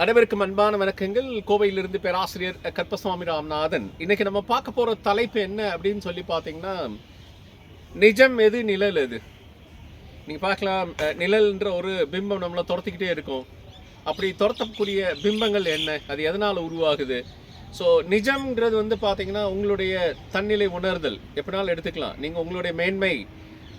அனைவருக்கும் அன்பான வணக்கங்கள். கோவையிலிருந்து பேராசிரியர் கற்பசுவாமி ராமநாதன். இன்னைக்கு நம்ம பார்க்க போற தலைப்பு என்ன அப்படின்னு சொல்லி பார்த்தீங்கன்னா, நிஜம் எது, நிழல் எது. நீங்க பார்க்கலாம், நிழல்ன்ற ஒரு பிம்பம் நம்மளை துரத்திக்கிட்டே இருக்கும். அப்படி துரத்தக்கூடிய பிம்பங்கள் என்ன, அது எதனால் உருவாகுது? ஸோ நிஜம்ன்றது வந்து பார்த்தீங்கன்னா உங்களுடைய தன்னிலை உணர்தல் எப்படினாலும் எடுத்துக்கலாம். நீங்கள் உங்களுடைய மேன்மை,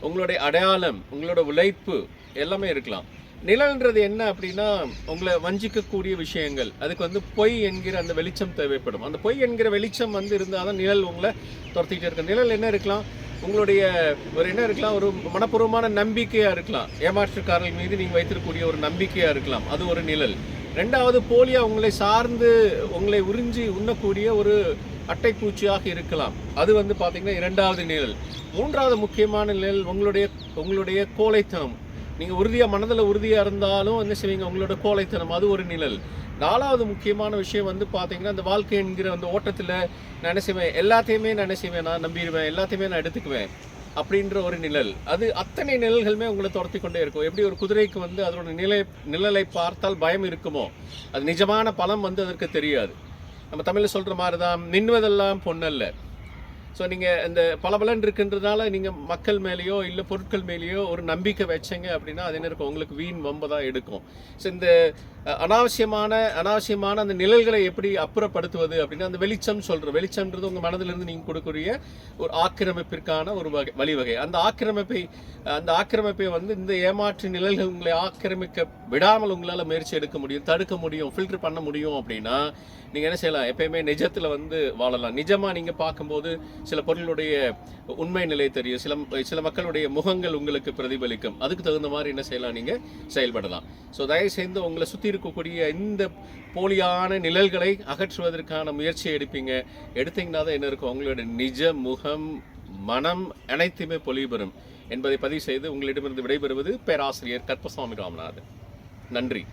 உங்களுடைய அடையாளம், உங்களோட உழைப்பு எல்லாமே இருக்கலாம். நிழல்ன்றது என்ன அப்படின்னா, உங்களை வஞ்சிக்கக்கூடிய விஷயங்கள். அதுக்கு வந்து பொய் என்கிற அந்த வெளிச்சம் தேவைப்படும். அந்த பொய் என்கிற வெளிச்சம் வந்து இருந்தால் தான் நிழல் உங்களை துரத்திக்கிட்டே இருக்கும். நிழல் என்ன இருக்கலாம்? உங்களுடைய ஒரு என்ன இருக்கலாம், ஒரு மனப்பூர்வமான நம்பிக்கையாக இருக்கலாம். ஏமாற்றுக்காரர்கள் மீது நீங்கள் வைத்திருக்கக்கூடிய ஒரு நம்பிக்கையாக இருக்கலாம், அது ஒரு நிழல். ரெண்டாவது, போலியாக உங்களை சார்ந்து உங்களை உறிஞ்சி உண்ணக்கூடிய ஒரு அட்டைப்பூச்சியாக இருக்கலாம், அது வந்து பார்த்தீங்கன்னா இரண்டாவது நிழல். மூன்றாவது முக்கியமான நிழல் உங்களுடைய கோழைத்தனம். நீங்கள் உறுதியாக மனதில் உறுதியாக இருந்தாலும் என்ன செய்வீங்க, உங்களோட கோழைத்தனம், அது ஒரு நிழல். நாலாவது முக்கியமான விஷயம் வந்து பார்த்தீங்கன்னா, இந்த வாழ்க்கை என்கிற அந்த ஓட்டத்தில் நான் என்ன செய்வேன், எல்லாத்தையுமே நான் என்ன செய்வேன், நான் நம்பிடுவேன், எல்லாத்தையுமே நான் எடுத்துக்குவேன் அப்படின்ற ஒரு நிழல். அது அத்தனை நிழல்களுமே உங்களை துரத்தி கொண்டே இருக்கும். எப்படி ஒரு குதிரைக்கு வந்து அதோட நிழலை பார்த்தால் பயம் இருக்குமோ, அது நிஜமான பலம் வந்து அதற்கு தெரியாது. நம்ம தமிழில் சொல்கிற மாதிரி தான், நின்வதெல்லாம் பொன்னல்ல. ஸோ நீங்கள் இந்த பலபலன் இருக்குன்றதுனால நீங்கள் மக்கள் மேலேயோ இல்லை பொருட்கள் மேலேயோ ஒரு நம்பிக்கை வச்சீங்க அப்படின்னா அது என்ன இருக்கும், உங்களுக்கு வீண் வம்பு தான் எடுக்கும். ஸோ இந்த அனாவசியமான அந்த நிழல்களை எப்படி அப்புறப்படுத்துவது அப்படின்னா, அந்த வெளிச்சம்ன்றது உங்கள் மனதிலிருந்து நீங்கள் கொடுக்கக்கூடிய ஒரு ஆக்கிரமிப்பிற்கான ஒரு வழிவகை. அந்த ஆக்கிரமிப்பை வந்து இந்த ஏமாற்று நிழல்கள் உங்களை ஆக்கிரமிக்க விடாமல் உங்களால் முயற்சி எடுக்க முடியும், தடுக்க முடியும், ஃபில்டர் பண்ண முடியும். அப்படின்னா நீங்கள் என்ன செய்யலாம், எப்பயுமே நிஜத்தில் வந்து வாழலாம். நிஜமாக நீங்கள் பார்க்கும்போது சில பொருளுடைய உண்மை நிலை தெரியும், சில மக்களுடைய முகங்கள் உங்களுக்கு பிரதிபலிக்கும். அதுக்கு தகுந்த மாதிரி என்ன செய்யலாம், நீங்கள் செயல்படலாம். ஸோ தயவு செய்து உங்களை சுற்றி இருக்கக்கூடிய இந்த போலியான நிழல்களை அகற்றுவதற்கான முயற்சியை எடுத்தீங்கன்னா தான் என்ன இருக்கும், உங்களோட நிஜ முகம், மனம் அனைத்துமே பொலிபெறும் என்பதை பதிவு செய்து உங்களிடமிருந்து விடைபெறுவது பேராசிரியர் கற்பசுவாமி ராமநாதன். நன்றி.